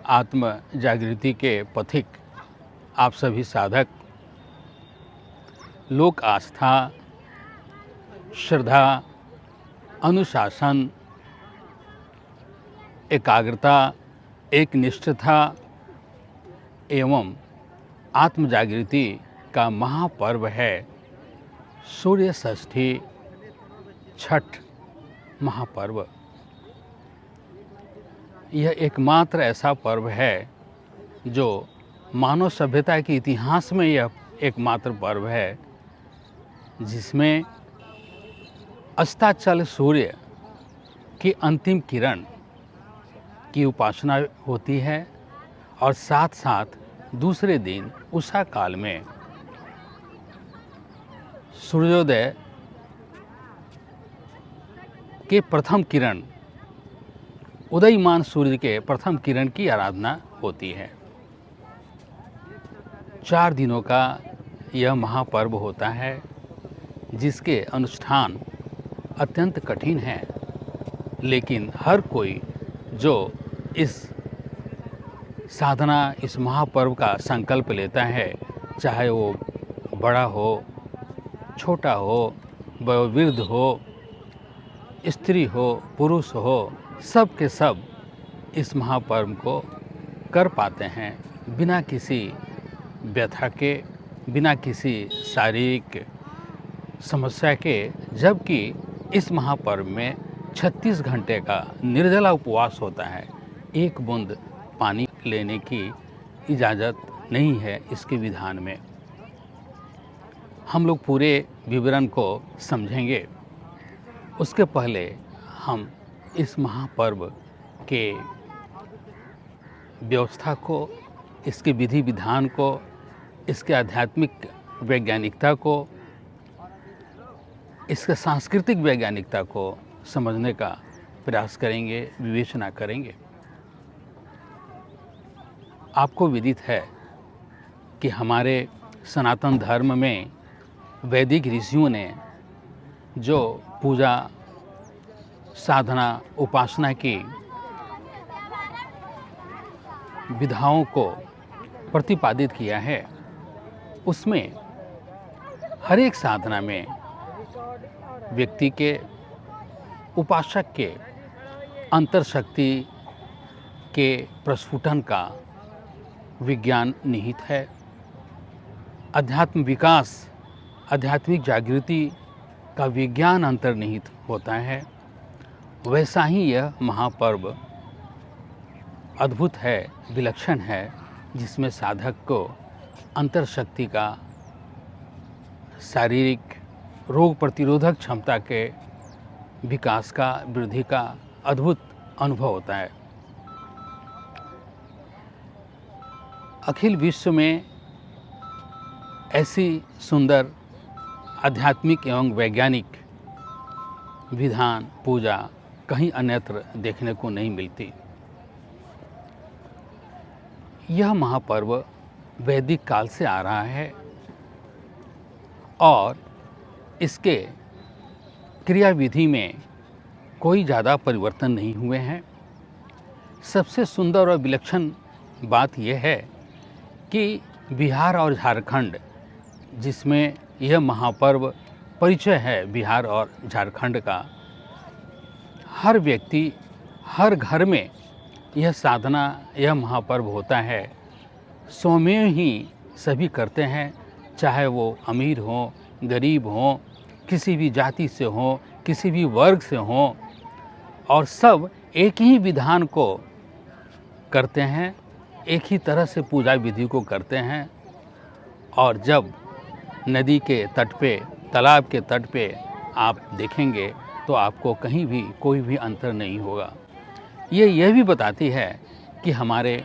आत्म जागृति के पथिक आप सभी साधक लोक आस्था, श्रद्धा, अनुशासन, एकाग्रता, एकनिष्ठता एवं आत्म जागृति का महापर्व है सूर्य षष्ठी छठ महापर्व। यह एकमात्र ऐसा पर्व है जो मानव सभ्यता के इतिहास में यह एकमात्र पर्व है जिसमें अस्ताचल सूर्य की अंतिम किरण की उपासना होती है और साथ साथ दूसरे दिन उषा काल में सूर्योदय के प्रथम किरण, उदयमान सूर्य के प्रथम किरण की आराधना होती है। 4 दिनों का यह महापर्व होता है जिसके अनुष्ठान अत्यंत कठिन है, लेकिन हर कोई जो इस साधना, इस महापर्व का संकल्प लेता है, चाहे वो बड़ा हो, छोटा हो, वयोवृद्ध हो, स्त्री हो, पुरुष हो, सब के सब इस महापर्व को कर पाते हैं बिना किसी व्यथा के, बिना किसी शारीरिक समस्या के, जबकि इस महापर्व में 36 घंटे का निर्जला उपवास होता है। एक बूंद पानी लेने की इजाज़त नहीं है इसके विधान में। हम लोग पूरे विवरण को समझेंगे। उसके पहले हम इस महापर्व के व्यवस्था को, इसके विधि विधान को, इसके आध्यात्मिक वैज्ञानिकता को, इसके सांस्कृतिक वैज्ञानिकता को समझने का प्रयास करेंगे, विवेचना करेंगे। आपको विदित है कि हमारे सनातन धर्म में वैदिक ऋषियों ने जो पूजा, साधना, उपासना की विधाओं को प्रतिपादित किया है, उसमें हर एक साधना में व्यक्ति के, उपासक के अंतर शक्ति के प्रस्फुटन का विज्ञान निहित है। अध्यात्म विकास, आध्यात्मिक जागृति का विज्ञान अंतर्निहित होता है। वैसा ही यह महापर्व अद्भुत है, विलक्षण है, जिसमें साधक को अंतर शक्ति का, शारीरिक रोग प्रतिरोधक क्षमता के विकास का, वृद्धि का अद्भुत अनुभव होता है। अखिल विश्व में ऐसी सुंदर आध्यात्मिक एवं वैज्ञानिक विधान, पूजा कहीं अन्यत्र देखने को नहीं मिलती। यह महापर्व वैदिक काल से आ रहा है और इसके क्रियाविधि में कोई ज़्यादा परिवर्तन नहीं हुए हैं। सबसे सुंदर और विलक्षण बात यह है कि बिहार और झारखंड, जिसमें यह महापर्व परिचय है बिहार और झारखंड का, हर व्यक्ति, हर घर में यह साधना, यह महापर्व होता है। स्वमेव ही सभी करते हैं, चाहे वो अमीर हों, गरीब हों, किसी भी जाति से हों, किसी भी वर्ग से हों, और सब एक ही विधान को करते हैं, एक ही तरह से पूजा विधि को करते हैं। और जब नदी के तट पे, तालाब के तट पे आप देखेंगे तो आपको कहीं भी कोई भी अंतर नहीं होगा। यह भी बताती है कि हमारे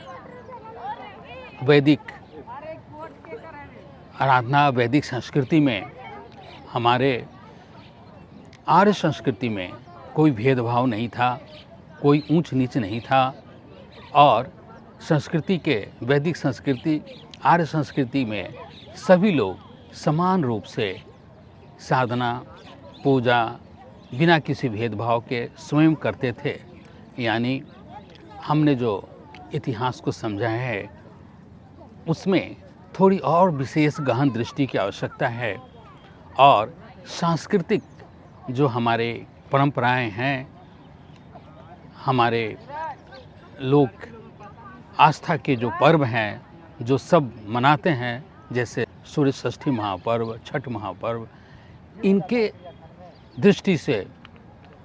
वैदिक आराधना वैदिक संस्कृति में, हमारे आर्य संस्कृति में कोई भेदभाव नहीं था, कोई ऊंच नीच नहीं था और संस्कृति के वैदिक संस्कृति, आर्य संस्कृति में सभी लोग समान रूप से साधना, पूजा बिना किसी भेदभाव के स्वयं करते थे। यानी हमने जो इतिहास को समझा है उसमें थोड़ी और विशेष गहन दृष्टि की आवश्यकता है और सांस्कृतिक जो हमारे परंपराएं हैं, हमारे लोक आस्था के जो पर्व हैं जो सब मनाते हैं, जैसे सूर्य षष्ठी महापर्व, छठ महापर्व, इनके दृष्टि से,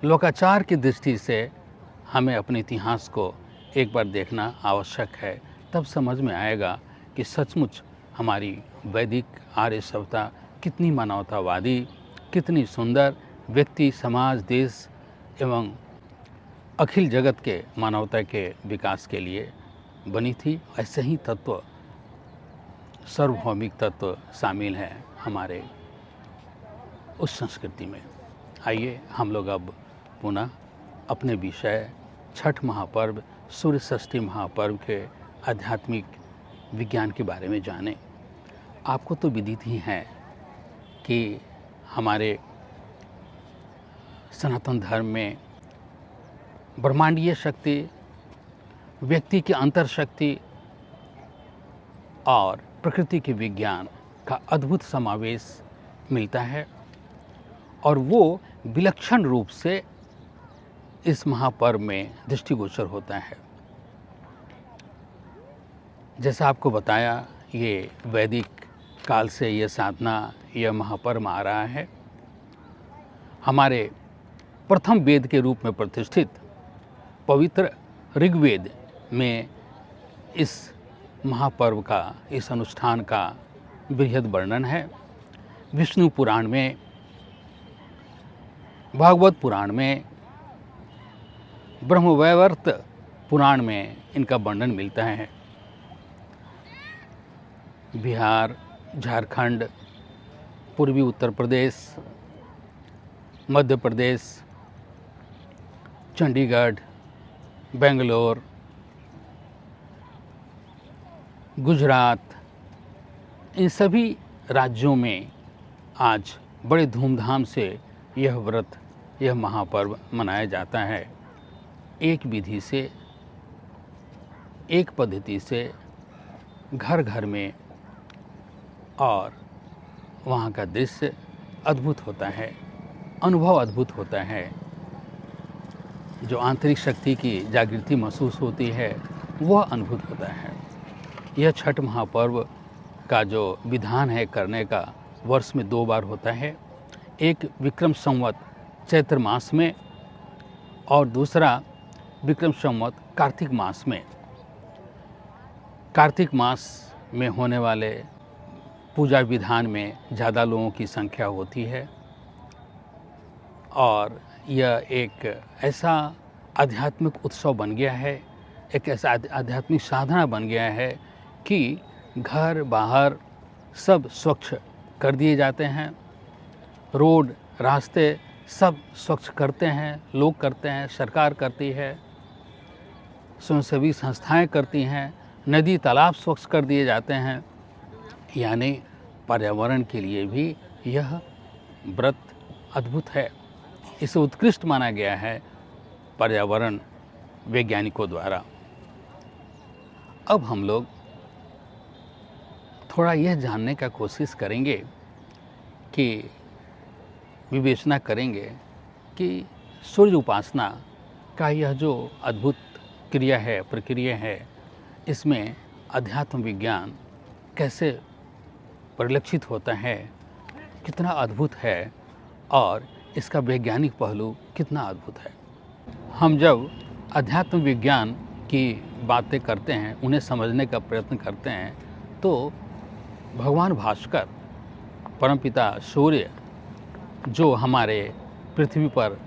लोकाचार की दृष्टि से हमें अपने इतिहास को एक बार देखना आवश्यक है। तब समझ में आएगा कि सचमुच हमारी वैदिक आर्य सभ्यता कितनी मानवतावादी, कितनी सुंदर, व्यक्ति, समाज, देश एवं अखिल जगत के मानवता के विकास के लिए बनी थी। ऐसे ही तत्व, सार्वभौमिक तत्व शामिल हैं हमारे उस संस्कृति में। आइए हम लोग अब पुनः अपने विषय छठ महापर्व, सूर्य षष्ठी महापर्व के आध्यात्मिक विज्ञान के बारे में जानें। आपको तो विदित ही है कि हमारे सनातन धर्म में ब्रह्मांडीय शक्ति, व्यक्ति की अंतर शक्ति और प्रकृति के विज्ञान का अद्भुत समावेश मिलता है और वो विलक्षण रूप से इस महापर्व में दृष्टिगोचर होता है। जैसा आपको बताया, ये वैदिक काल से ये साधना, यह महापर्व आ रहा है। हमारे प्रथम वेद के रूप में प्रतिष्ठित पवित्र ऋग्वेद में इस महापर्व का, इस अनुष्ठान का बृहद वर्णन है। विष्णु पुराण में, भागवत पुराण में, ब्रह्मवैवर्त पुराण में इनका वर्णन मिलता है। बिहार, झारखंड, पूर्वी उत्तर प्रदेश, मध्य प्रदेश, चंडीगढ़, बेंगलोर, गुजरात, इन सभी राज्यों में आज बड़े धूमधाम से यह व्रत, यह महापर्व मनाया जाता है। एक विधि से, एक पद्धति से, घर घर में, और वहाँ का दृश्य अद्भुत होता है, अनुभव अद्भुत होता है। जो आंतरिक शक्ति की जागृति महसूस होती है वह अद्भुत होता है। यह छठ महापर्व का जो विधान है करने का, वर्ष में 2 बार होता है। एक विक्रम संवत चैत्र मास में और दूसरा विक्रम संवत कार्तिक मास में। कार्तिक मास में होने वाले पूजा विधान में ज़्यादा लोगों की संख्या होती है और यह एक ऐसा आध्यात्मिक उत्सव बन गया है, एक ऐसा आध्यात्मिक साधना बन गया है कि घर बाहर सब स्वच्छ कर दिए जाते हैं। रोड, रास्ते सब स्वच्छ करते हैं, लोग करते हैं, सरकार करती है, स्वयंसेवी संस्थाएं करती हैं, नदी तालाब स्वच्छ कर दिए जाते हैं। यानी पर्यावरण के लिए भी यह व्रत अद्भुत है। इसे उत्कृष्ट माना गया है पर्यावरण वैज्ञानिकों द्वारा। अब हम लोग थोड़ा यह जानने का कोशिश करेंगे कि विवेचना करेंगे कि सूर्य उपासना का यह जो अद्भुत क्रिया है, प्रक्रिया है, इसमें अध्यात्म विज्ञान कैसे परिलक्षित होता है, कितना अद्भुत है और इसका वैज्ञानिक पहलू कितना अद्भुत है। हम जब अध्यात्म विज्ञान की बातें करते हैं, उन्हें समझने का प्रयत्न करते हैं, तो भगवान भास्कर, परमपिता सूर्य, जो हमारे पृथ्वी पर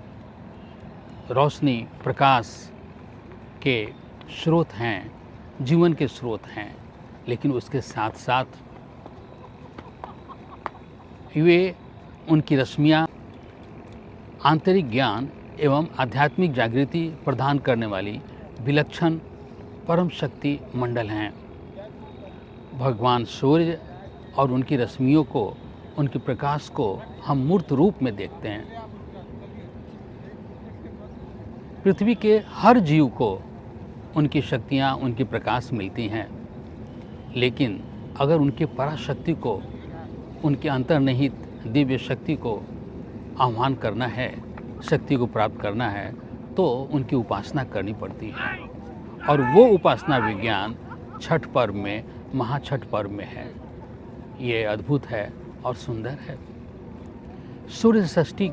रोशनी, प्रकाश के स्रोत हैं, जीवन के स्रोत हैं, लेकिन उसके साथ साथ वे उनकी रश्मियाँ आंतरिक ज्ञान एवं आध्यात्मिक जागृति प्रदान करने वाली विलक्षण परम शक्ति मंडल हैं। भगवान सूर्य और उनकी रश्मियों को, उनके प्रकाश को हम मूर्त रूप में देखते हैं। पृथ्वी के हर जीव को उनकी शक्तियाँ, उनकी प्रकाश मिलती हैं, लेकिन अगर उनकी पराशक्ति को, उनके अंतर्निहित दिव्य शक्ति को आह्वान करना है, शक्ति को प्राप्त करना है, तो उनकी उपासना करनी पड़ती है। और वो उपासना विज्ञान छठ पर्व में, महाछठ पर्व में है। ये अद्भुत है और सुंदर है। सूर्य षष्ठी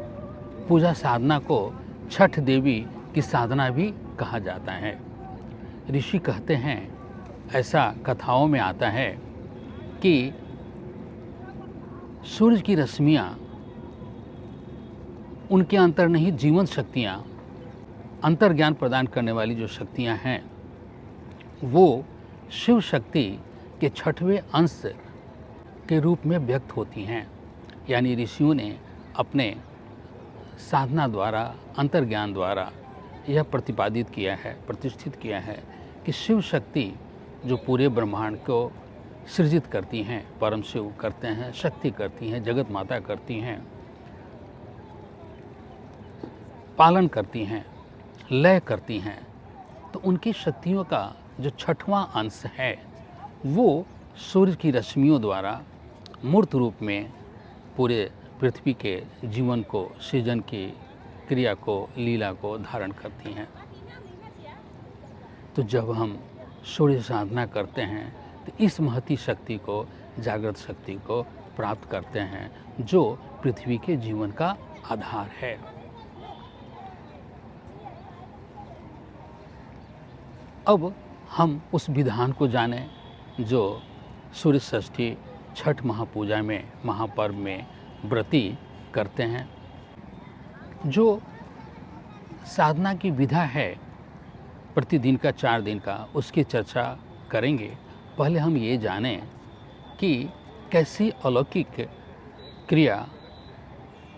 पूजा साधना को छठ देवी की साधना भी कहा जाता है। ऋषि कहते हैं, ऐसा कथाओं में आता है कि सूर्य की रश्मियाँ, उनके अंतर्निहित जीवन शक्तियाँ, अंतर्ज्ञान प्रदान करने वाली जो शक्तियाँ हैं, वो शिव शक्ति के छठवें अंश के रूप में व्यक्त होती हैं। यानी ऋषियों ने अपने साधना द्वारा, अंतर्ज्ञान द्वारा यह प्रतिपादित किया है, प्रतिष्ठित किया है कि शिव शक्ति जो पूरे ब्रह्मांड को सृजित करती हैं, परम शिव करते हैं, शक्ति करती हैं, जगत माता करती हैं, पालन करती हैं, लय करती हैं, तो उनकी शक्तियों का जो छठवां अंश है वो सूर्य की रश्मियों द्वारा मूर्त रूप में पूरे पृथ्वी के जीवन को, सृजन की क्रिया को, लीला को धारण करती हैं। तो जब हम सूर्य साधना करते हैं तो इस महती शक्ति को, जागृत शक्ति को प्राप्त करते हैं, जो पृथ्वी के जीवन का आधार है। अब हम उस विधान को जानें जो सूर्य षष्ठी छठ महापूजा में, महापर्व में व्रती करते हैं। जो साधना की विधा है प्रतिदिन का, 4 दिन का, उसकी चर्चा करेंगे। पहले हम ये जानें कि कैसी अलौकिक क्रिया,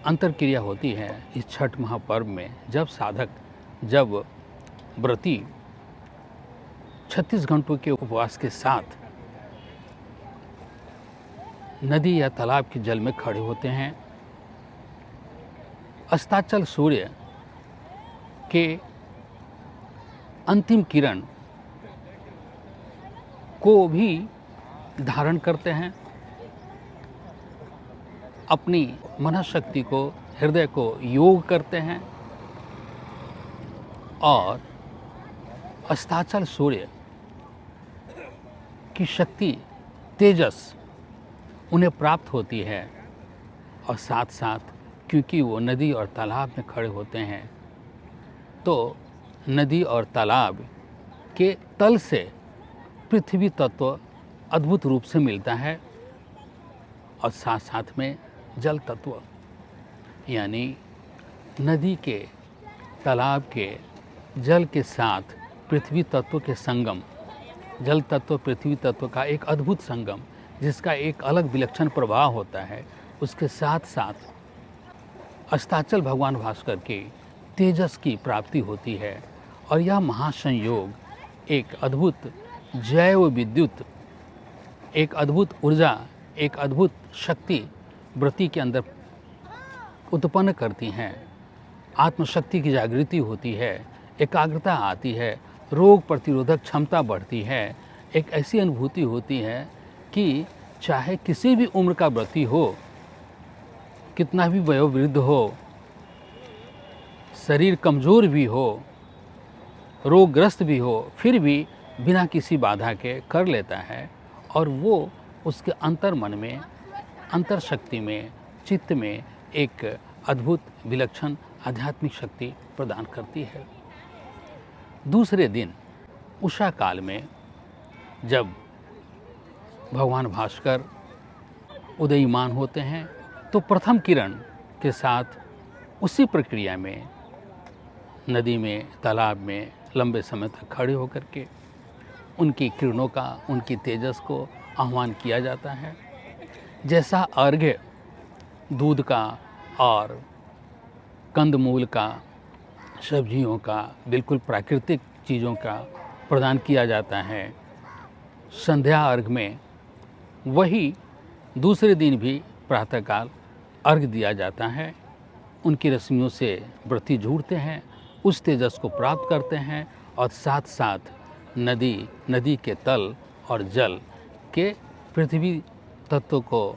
अंतरक्रिया होती है इस छठ महापर्व में, जब साधक, जब व्रती 36 घंटों के उपवास के साथ नदी या तालाब के जल में खड़े होते हैं। अस्ताचल सूर्य के अंतिम किरण को भी धारण करते हैं। अपनी मनःशक्ति को, हृदय को योग करते हैं और अस्ताचल सूर्य की शक्ति, तेजस उन्हें प्राप्त होती है। और साथ साथ क्योंकि वो नदी और तालाब में खड़े होते हैं, तो नदी और तालाब के तल से पृथ्वी तत्व अद्भुत रूप से मिलता है और साथ साथ में जल तत्व, यानी नदी के, तालाब के जल के साथ पृथ्वी तत्व के संगम, जल तत्व पृथ्वी तत्व का एक अद्भुत संगम, जिसका एक अलग विलक्षण प्रभाव होता है। उसके साथ साथ अस्ताचल भगवान भास्कर के तेजस की प्राप्ति होती है और यह महासंयोग एक अद्भुत जैव विद्युत, एक अद्भुत ऊर्जा, एक अद्भुत शक्ति व्रती के अंदर उत्पन्न करती हैं। आत्मशक्ति की जागृति होती है, एकाग्रता आती है, रोग प्रतिरोधक क्षमता बढ़ती है। एक ऐसी अनुभूति होती है कि चाहे किसी भी उम्र का व्रती हो, कितना भी वयोवृद्ध हो, शरीर कमज़ोर भी हो, रोगग्रस्त भी हो, फिर भी बिना किसी बाधा के कर लेता है और वो उसके अंतर मन में, अंतर शक्ति में, चित्त में एक अद्भुत विलक्षण आध्यात्मिक शक्ति प्रदान करती है। दूसरे दिन उषा काल में जब भगवान भास्कर उदयीमान होते हैं, तो प्रथम किरण के साथ उसी प्रक्रिया में नदी में, तालाब में लंबे समय तक खड़े होकर के उनकी किरणों का, उनकी तेजस को आह्वान किया जाता है। जैसा अर्घ्य दूध का और कंदमूल का, सब्जियों का, बिल्कुल प्राकृतिक चीज़ों का प्रदान किया जाता है। संध्या अर्घ में वही दूसरे दिन भी प्रातःकाल अर्घ दिया जाता है। उनकी रश्मियों से व्रती जुड़ते हैं, उस तेजस को प्राप्त करते हैं और साथ साथ नदी के तल और जल के पृथ्वी तत्व को,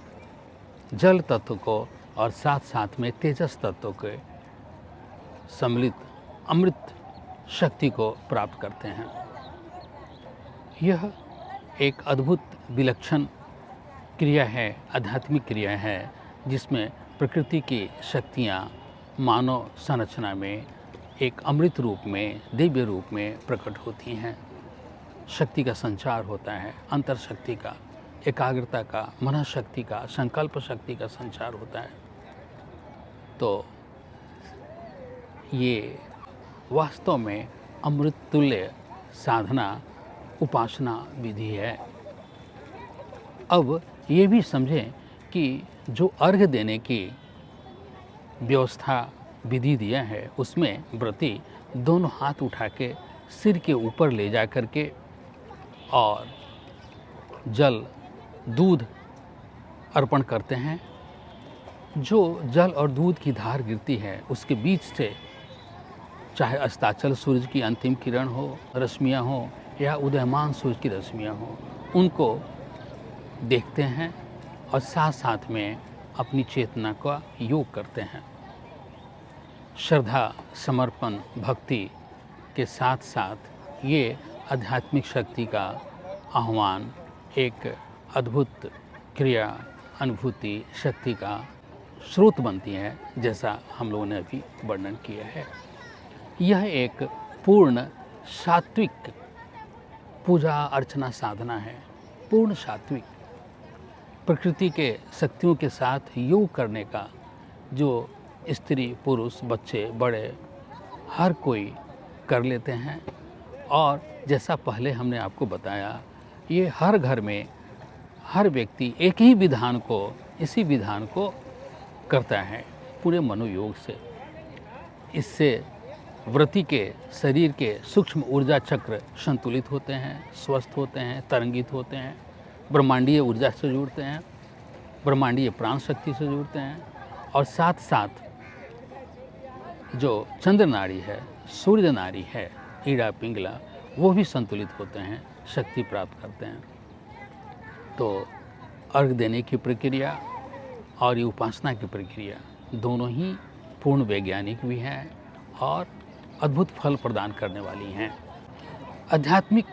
जल तत्व को और साथ साथ में तेजस तत्व के सम्मिलित अमृत शक्ति को प्राप्त करते हैं। यह एक अद्भुत विलक्षण क्रिया है, आध्यात्मिक क्रिया है, जिसमें प्रकृति की शक्तियाँ मानव संरचना में एक अमृत रूप में, दिव्य रूप में प्रकट होती हैं। शक्ति का संचार होता है, अंतर शक्ति का, एकाग्रता का, मन शक्ति का, संकल्प शक्ति का संचार होता है। तो ये वास्तव में अमृत तुल्य साधना, उपासना विधि है। अब ये भी समझें कि जो अर्घ देने की व्यवस्था विधि दिया है, उसमें व्रती दोनों हाथ उठा के सिर के ऊपर ले जा कर के और जल, दूध अर्पण करते हैं। जो जल और दूध की धार गिरती है, उसके बीच से चाहे अस्ताचल सूरज की अंतिम किरण हो, रश्मियाँ हो, या उदयमान सूरज की रश्मियाँ हो, उनको देखते हैं और साथ साथ में अपनी चेतना का योग करते हैं। श्रद्धा, समर्पण, भक्ति के साथ साथ ये आध्यात्मिक शक्ति का आह्वान एक अद्भुत क्रिया, अनुभूति, शक्ति का स्रोत बनती है, जैसा हम लोगों ने अभी वर्णन किया है। यह एक पूर्ण सात्विक पूजा अर्चना साधना है, पूर्ण सात्विक, प्रकृति के शक्तियों के साथ योग करने का जो स्त्री, पुरुष, बच्चे, बड़े हर कोई कर लेते हैं। और जैसा पहले हमने आपको बताया, ये हर घर में हर व्यक्ति एक ही विधान को, इसी विधान को करता है पूरे मनोयोग से। इससे व्रती के शरीर के सूक्ष्म ऊर्जा चक्र संतुलित होते हैं, स्वस्थ होते हैं, तरंगित होते हैं, ब्रह्मांडीय ऊर्जा से जुड़ते हैं, ब्रह्मांडीय प्राण शक्ति से जुड़ते हैं, और साथ साथ जो चंद्र नाड़ी है, सूर्य नाड़ी है, ईड़ा पिंगला, वो भी संतुलित होते हैं, शक्ति प्राप्त करते हैं। तो अर्घ देने की प्रक्रिया और ये उपासना की प्रक्रिया दोनों ही पूर्ण वैज्ञानिक भी हैं और अद्भुत फल प्रदान करने वाली हैं। आध्यात्मिक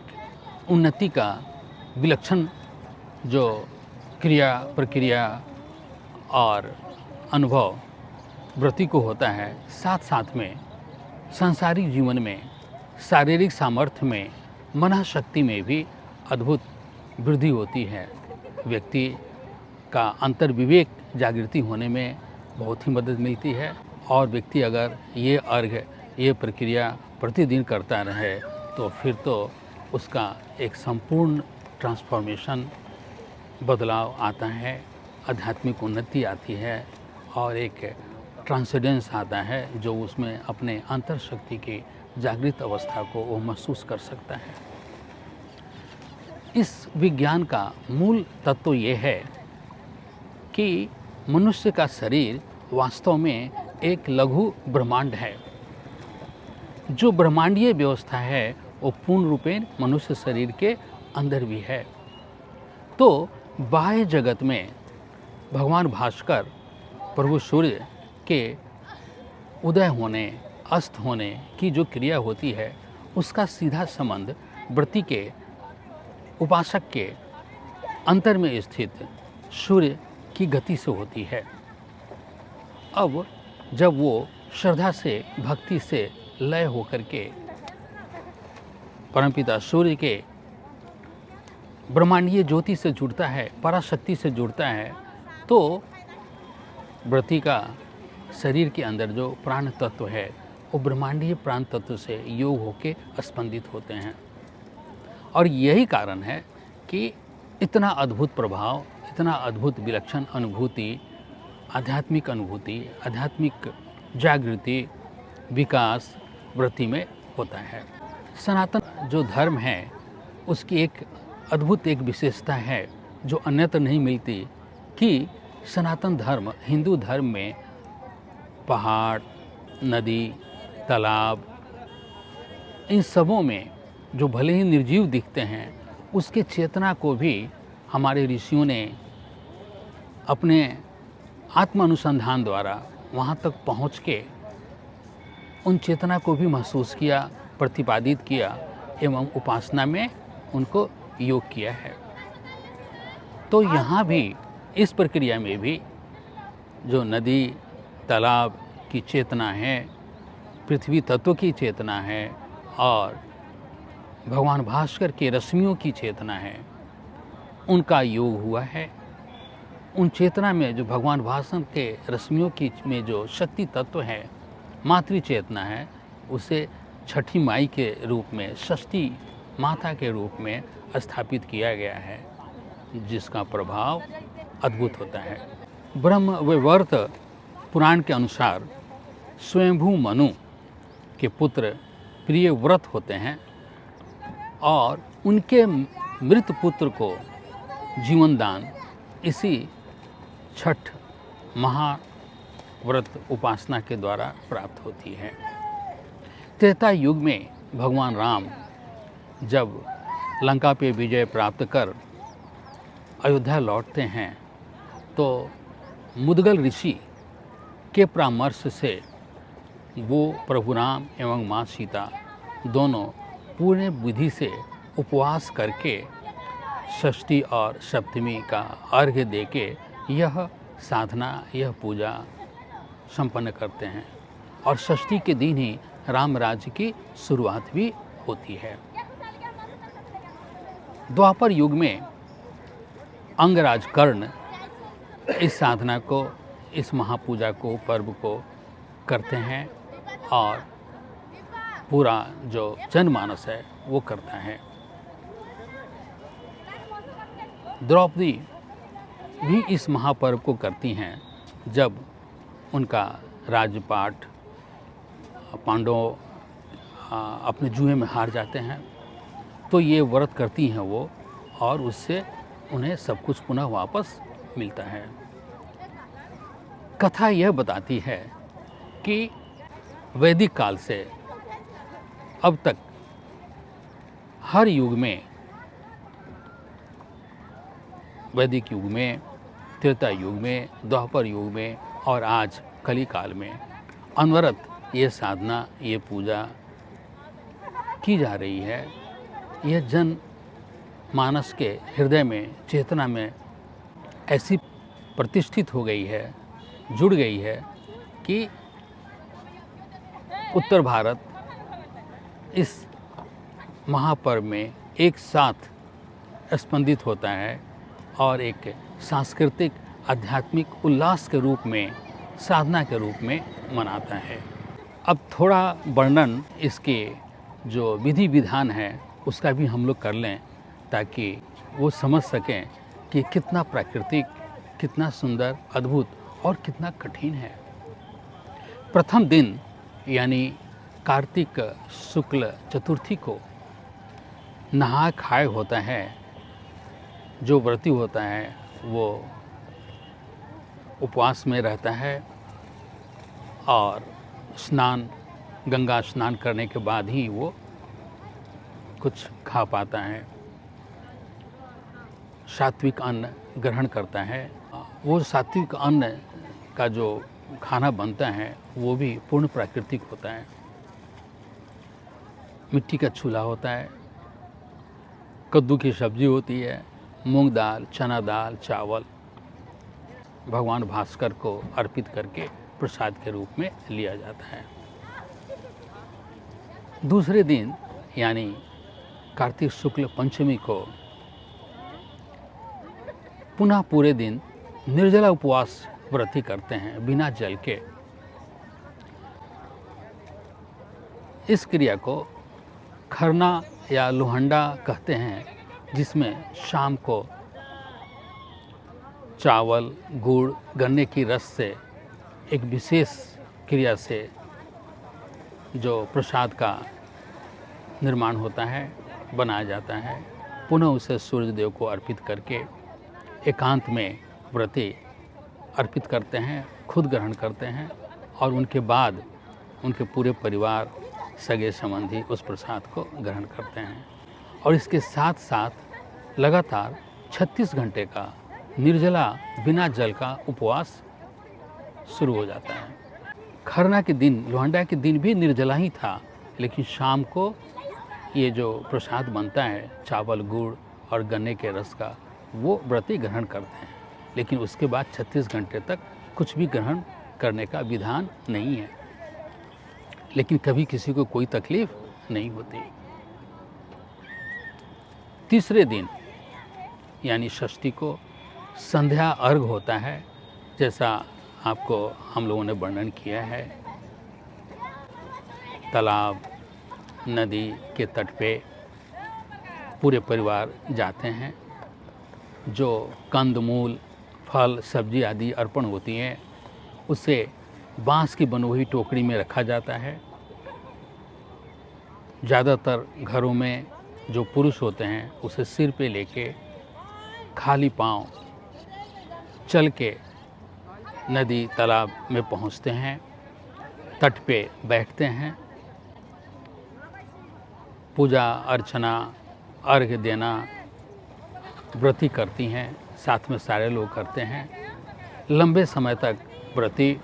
उन्नति का विलक्षण जो क्रिया, प्रक्रिया और अनुभव व्रती को होता है, साथ साथ में सांसारिक जीवन में, शारीरिक सामर्थ्य में, मन शक्ति में भी अद्भुत वृद्धि होती है। व्यक्ति का अंतर्विवेक जागृति होने में बहुत ही मदद मिलती है। और व्यक्ति अगर ये अर्घ, ये प्रक्रिया प्रतिदिन करता रहे तो फिर तो उसका एक संपूर्ण ट्रांसफॉर्मेशन, बदलाव आता है, आध्यात्मिक उन्नति आती है और एक ट्रांसेंडेंस आता है, जो उसमें अपने अंतर शक्ति की जागृत अवस्था को वो महसूस कर सकता है। इस विज्ञान का मूल तत्व ये है कि मनुष्य का शरीर वास्तव में एक लघु ब्रह्मांड है। जो ब्रह्मांडीय व्यवस्था है वो पूर्ण रूपेण मनुष्य शरीर के अंदर भी है। तो बाह्य जगत में भगवान भास्कर, प्रभु सूर्य के उदय होने, अस्त होने की जो क्रिया होती है, उसका सीधा संबंध व्रती के, उपासक के अंतर में स्थित सूर्य की गति से होती है। अब जब वो श्रद्धा से, भक्ति से लय होकर के परमपिता सूर्य के ब्रह्मांडीय ज्योति से जुड़ता है, पराशक्ति से जुड़ता है, तो व्रती का शरीर के अंदर जो प्राण तत्व है वो ब्रह्मांडीय प्राण तत्व से योग होके स्पंदित होते हैं। और यही कारण है कि इतना अद्भुत प्रभाव, इतना अद्भुत विलक्षण अनुभूति आध्यात्मिक अनुभूति, आध्यात्मिक जागृति, विकास, वृद्धि में होता है। सनातन जो धर्म है उसकी एक अद्भुत एक विशेषता है जो अन्यत्र नहीं मिलती कि सनातन धर्म हिंदू धर्म में पहाड़, नदी, तालाब, इन सबों में जो भले ही निर्जीव दिखते हैं उसके चेतना को भी हमारे ऋषियों ने अपने आत्म अनुसंधान द्वारा वहाँ तक पहुँच के उन चेतना को भी महसूस किया, प्रतिपादित किया एवं उपासना में उनको योग किया है। तो यहाँ भी इस प्रक्रिया में भी जो नदी, तालाब की चेतना है, पृथ्वी तत्व की चेतना है और भगवान भास्कर के रश्मियों की चेतना है, उनका योग हुआ है। उन चेतना में जो भगवान भास्कर के रश्मियों की में जो शक्ति तत्व है, मातृ चेतना है, उसे छठी माई के रूप में, षष्ठी माता के रूप में स्थापित किया गया है, जिसका प्रभाव अद्भुत होता है। ब्रह्म वैवर्त पुराण के अनुसार स्वयंभू मनु के पुत्र प्रियव्रत होते हैं और उनके मृत पुत्र को जीवन दान इसी छठ महाव्रत उपासना के द्वारा प्राप्त होती है। त्रेता युग में भगवान राम जब लंका पे विजय प्राप्त कर अयोध्या लौटते हैं तो मुद्गल ऋषि के परामर्श से वो प्रभु राम एवं माँ सीता दोनों पूर्ण विधि से उपवास करके षष्ठी और सप्तमी का अर्घ्य देके यह साधना, यह पूजा संपन्न करते हैं और षष्ठी के दिन ही राम राज्य की शुरुआत भी होती है। द्वापर युग में अंगराज कर्ण इस साधना को, इस महापूजा को, पर्व को करते हैं और पूरा जो जनमानस है वो करता है। द्रौपदी भी इस महापर्व को करती हैं जब उनका राजपाट पांडवों अपने जुए में हार जाते हैं तो ये व्रत करती हैं वो, और उससे उन्हें सब कुछ पुनः वापस मिलता है। कथा यह बताती है कि वैदिक काल से अब तक हर युग में, वैदिक युग में, त्रेता युग में, द्वापर युग में और आज कली काल में अनवरत ये साधना, ये पूजा की जा रही है। यह जन मानस के हृदय में, चेतना में ऐसी प्रतिष्ठित हो गई है, जुड़ गई है कि उत्तर भारत इस महापर्व में एक साथ स्पंदित होता है और एक सांस्कृतिक आध्यात्मिक उल्लास के रूप में, साधना के रूप में मनाता है। अब थोड़ा वर्णन इसके जो विधि विधान है उसका भी हम लोग कर लें ताकि वो समझ सकें कि कितना प्राकृतिक, कितना सुंदर, अद्भुत और कितना कठिन है। प्रथम दिन यानी कार्तिक शुक्ल चतुर्थी को नहा खाए होता है। जो व्रती होता है वो उपवास में रहता है और स्नान, गंगा स्नान करने के बाद ही वो कुछ खा पाता है, सात्विक अन्न ग्रहण करता है। वो सात्विक अन्न का जो खाना बनता है वो भी पूर्ण प्राकृतिक होता है। मिट्टी का चूल्हा होता है, कद्दू की सब्जी होती है, मूंग दाल, चना दाल, चावल भगवान भास्कर को अर्पित करके प्रसाद के रूप में लिया जाता है। दूसरे दिन यानी कार्तिक शुक्ल पंचमी को पुनः पूरे दिन निर्जला उपवास व्रती करते हैं बिना जल के। इस क्रिया को खरना या लोहंडा कहते हैं, जिसमें शाम को चावल, गुड़, गन्ने की रस से एक विशेष क्रिया से जो प्रसाद का निर्माण होता है, बनाया जाता है। पुनः उसे सूर्य देव को अर्पित करके एकांत में व्रती अर्पित करते हैं, खुद ग्रहण करते हैं और उनके बाद उनके पूरे परिवार, सगे संबंधी उस प्रसाद को ग्रहण करते हैं। और इसके साथ साथ लगातार 36 घंटे का निर्जला बिना जल का उपवास शुरू हो जाता है। खरना के दिन, लोहंडा के दिन भी निर्जला ही था, लेकिन शाम को ये जो प्रसाद बनता है चावल, गुड़ और गन्ने के रस का, वो व्रती ग्रहण करते हैं। लेकिन उसके बाद 36 घंटे तक कुछ भी ग्रहण करने का विधान नहीं है। लेकिन कभी किसी को कोई तकलीफ नहीं होती। तीसरे दिन यानी षष्ठी को संध्या अर्घ होता है, जैसा आपको हम लोगों ने वर्णन किया है। तालाब, नदी के तट पे पूरे परिवार जाते हैं। जो कंदमूल, फल, सब्जी आदि अर्पण होती हैं, उसे बांस की बनी हुई टोकरी में रखा जाता है। ज़्यादातर घरों में जो पुरुष होते हैं उसे सिर पे लेके खाली पांव चल के नदी, तालाब में पहुंचते हैं, तट पे बैठते हैं। पूजा अर्चना, अर्घ्य देना व्रती करती हैं, साथ में सारे लोग करते हैं। लंबे समय तक व्रती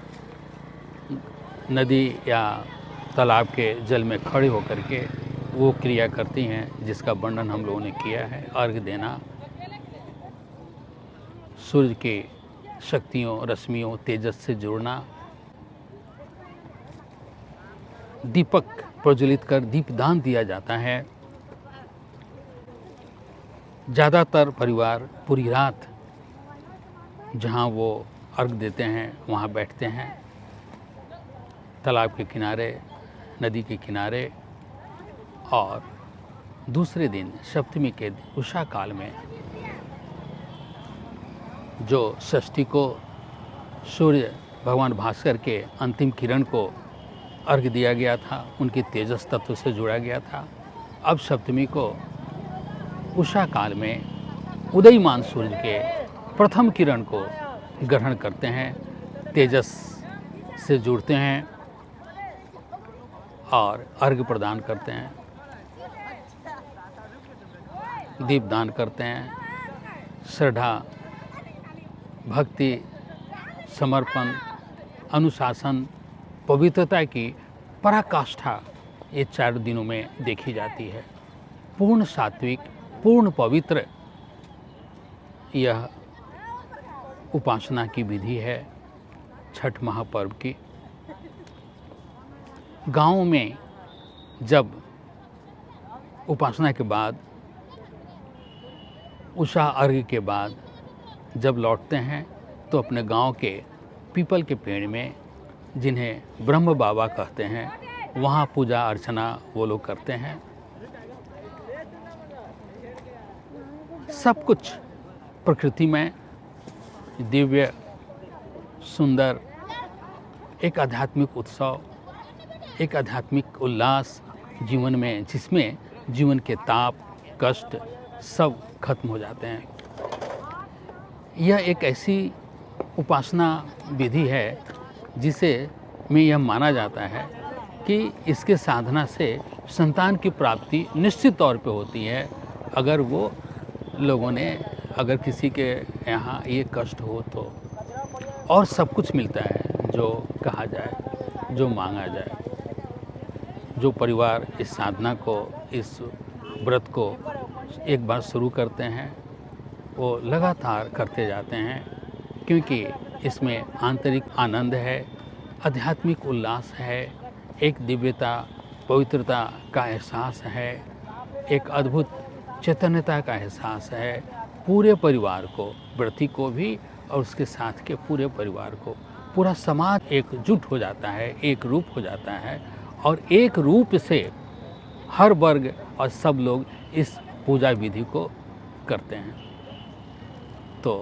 नदी या तालाब के जल में खड़े होकर के वो क्रिया करती हैं जिसका वर्णन हम लोगों ने किया है। अर्घ्य देना, सूर्य की शक्तियों, रश्मियों, तेजस से जुड़ना, दीपक प्रज्वलित कर दीपदान दिया जाता है। ज़्यादातर परिवार पूरी रात जहाँ वो अर्घ देते हैं वहाँ बैठते हैं, तालाब के किनारे, नदी के किनारे। और दूसरे दिन सप्तमी के दिन उषा काल में जो षष्ठी को सूर्य भगवान भास्कर के अंतिम किरण को अर्घ दिया गया था, उनकी तेजस तत्व से जुड़ा गया था। अब सप्तमी को उषा काल में उदयमान सूर्य के प्रथम किरण को ग्रहण करते हैं, तेजस से जुड़ते हैं और अर्घ्य प्रदान करते हैं, दीपदान करते हैं। श्रद्धा, भक्ति, समर्पण, अनुशासन, पवित्रता की पराकाष्ठा ये 4 दिनों में देखी जाती है। पूर्ण सात्विक, पूर्ण पवित्र यह उपासना की विधि है छठ महापर्व की। गाँव में जब उपासना के बाद, उषा अर्घ्य के बाद जब लौटते हैं तो अपने गांव के पीपल के पेड़ में, जिन्हें ब्रह्म बाबा कहते हैं, वहाँ पूजा अर्चना वो लोग करते हैं। सब कुछ प्रकृति में दिव्य, सुंदर, एक आध्यात्मिक उत्सव, एक आध्यात्मिक उल्लास जीवन में, जिसमें जीवन के ताप, कष्ट सब खत्म हो जाते हैं। यह एक ऐसी उपासना विधि है जिसे में यह माना जाता है कि इसके साधना से संतान की प्राप्ति निश्चित तौर पे होती है। अगर वो लोगों ने, अगर किसी के यहाँ ये कष्ट हो तो, और सब कुछ मिलता है जो कहा जाए, जो मांगा जाए। जो परिवार इस साधना को, इस व्रत को एक बार शुरू करते हैं, वो लगातार करते जाते हैं, क्योंकि इसमें आंतरिक आनंद है, आध्यात्मिक उल्लास है, एक दिव्यता, पवित्रता का एहसास है, एक अद्भुत चैतन्यता का एहसास है। पूरे परिवार को, व्रती को भी और उसके साथ के पूरे परिवार को, पूरा समाज एकजुट हो जाता है, एक रूप हो जाता है और एक रूप से हर वर्ग और सब लोग इस पूजा विधि को करते हैं। तो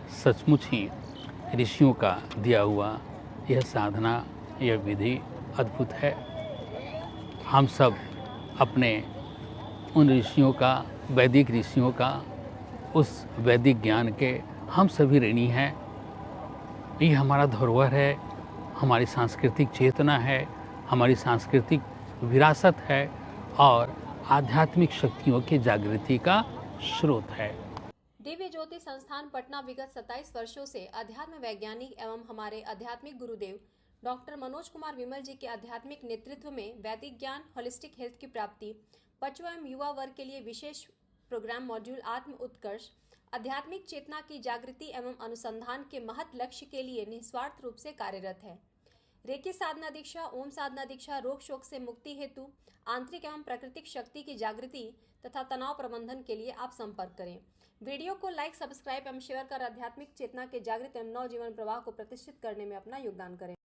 सचमुच ही ऋषियों का दिया हुआ यह साधना, यह विधि अद्भुत है। हम सब अपने उन ऋषियों का, वैदिक ऋषियों का, उस वैदिक ज्ञान के हम सभी ऋणी हैं। ये हमारा धरोहर है, हमारी सांस्कृतिक चेतना है, हमारी सांस्कृतिक विरासत है और आध्यात्मिक शक्तियों की जागृति का स्रोत है। दिव्य ज्योति संस्थान पटना विगत 27 वर्षों से अध्यात्म वैज्ञानिक एवं हमारे आध्यात्मिक गुरुदेव डॉक्टर मनोज कुमार विमल जी के आध्यात्मिक नेतृत्व में वैदिक ज्ञान, होलिस्टिक हेल्थ की प्राप्ति, बच्चों एवं युवा वर्ग के लिए विशेष प्रोग्राम मॉड्यूल आत्म उत्कर्ष, आध्यात्मिक चेतना की जागृति एवं अनुसंधान के महत लक्ष्य के लिए निस्वार्थ रूप से कार्यरत है। रेकी साधना दीक्षा, ओम साधना दीक्षा, रोग शोक से मुक्ति हेतु आंतरिक एवं प्राकृतिक शक्ति की जागृति तथा तनाव प्रबंधन के लिए आप संपर्क करें। वीडियो को लाइक, सब्सक्राइब एवं शेयर कर आध्यात्मिक चेतना के जागृत एवं नव जीवन प्रवाह को प्रतिष्ठित करने में अपना योगदान करें।